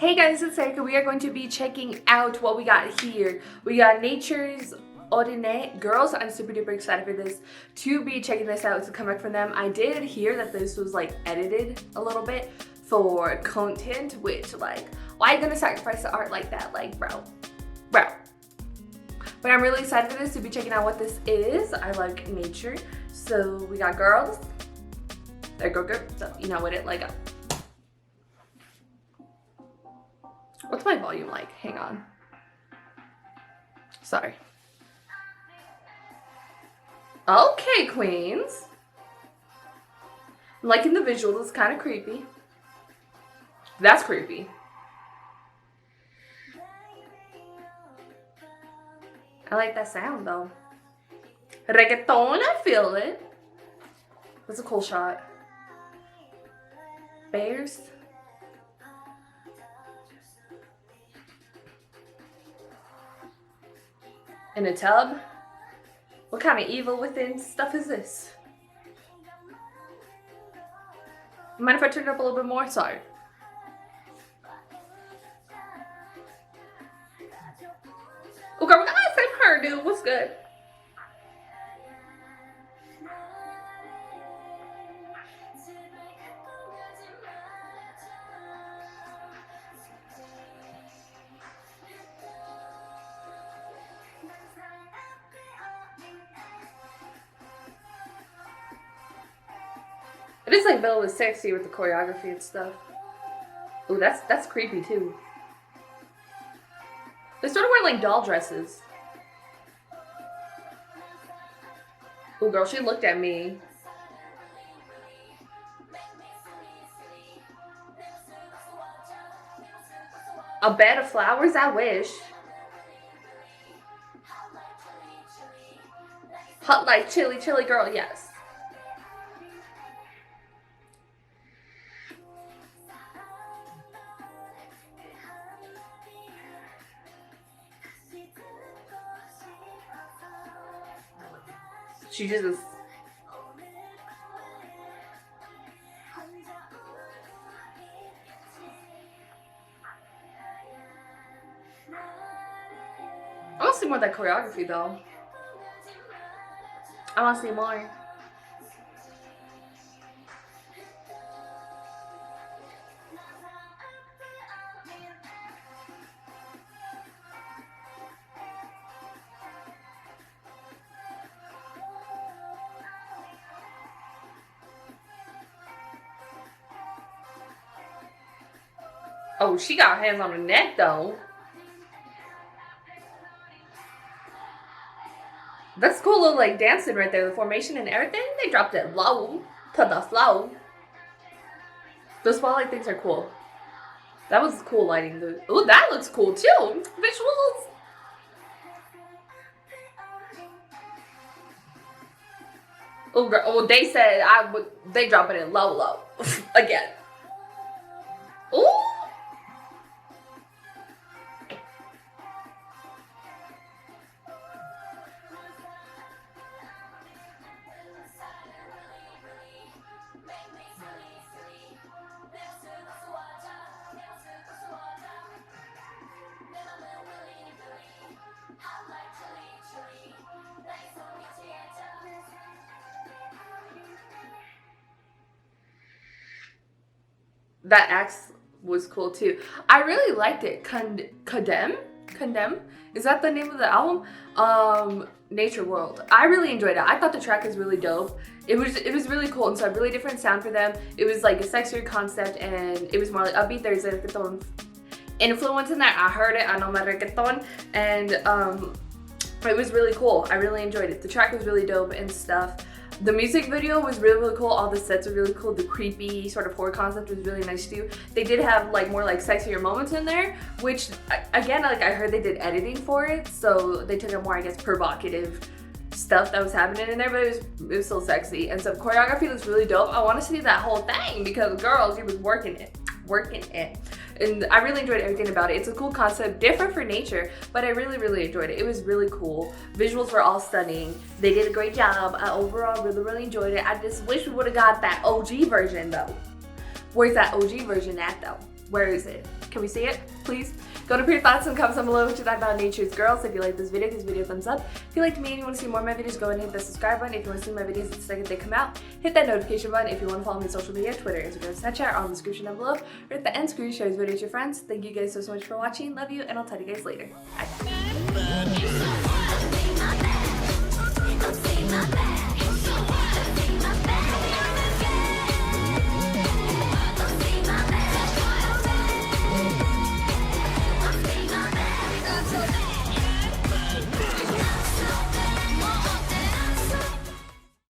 Hey guys, it's Erika. We are going to be checking out what we got here. We got Nature's Ordinate Girls. I'm super duper excited for this, to be checking this out, to come back from them. I did hear that this was like edited a little bit for content, which like, why are you gonna sacrifice the art like that? Like, bro. But I'm really excited for this, to be checking out what this is. I like nature. So we got girls. There go girl. So you know what it like. What's my volume like? Hang on. Sorry. Okay, queens. I'm liking the visual. It's kind of creepy. That's creepy. I like that sound though. Reggaeton, I feel it. That's a cool shot. Bears. In a tub? What kind of evil within stuff is this? Mind if I turn it up a little bit more? Sorry. Oh girl, we got that same hair, dude. What's good? It is like Bella was sexy with the choreography and stuff. Ooh, that's creepy too. They started wearing like doll dresses. Ooh, girl, she looked at me. A bed of flowers? I wish. Hot like chili, chili girl, yes. She just is. I want to see more of that choreography though. I want to see more. Oh, she got her hands on her neck though. That's cool little like dancing right there. The formation and everything. They dropped it low to the flow. Those spotlight things are cool. That was cool lighting. Ooh, that looks cool too. Visuals. Oh, girl. Oh, they said they drop it in low again. Ooh. That axe was cool too. I really liked it. Condemn? Is that the name of the album? Nature World. I really enjoyed it. I thought the track was really dope. It was really cool, and so a really different sound for them. It was like a sexier concept, and it was more like upbeat. There's a reggaeton influence in there. I heard it. I know my reggaeton, and it was really cool. I really enjoyed it. The track was really dope and stuff. The music video was really cool. All the sets were really cool. The creepy sort of horror concept was really nice too. They did have like more like sexier moments in there, which again, like I heard they did editing for it, so they took a more, I guess, provocative stuff that was happening in there, but it was still sexy. And so choreography looks really dope. I want to see that whole thing because girls, he was working it. And I really enjoyed everything about it. It's a cool concept, different for nature, but I really enjoyed it. It was really cool. Visuals were all stunning. They did a great job. I overall really enjoyed it. I just wish we would have got that OG version though. Where's that OG version at though? Where is it? Can we see it, please? Go to put your thoughts in the comments down below what you thought about Nature's Girls. If you like this video, give this video a thumbs up. If you liked me and you want to see more of my videos, go ahead and hit the subscribe button. If you want to see my videos the second they come out, hit that notification button. If you want to follow me on social media, Twitter, Instagram, Snapchat, all in the description down below. Or at the end screen, share this video with your friends. Thank you guys so much for watching. Love you, and I'll talk to you guys later. Bye.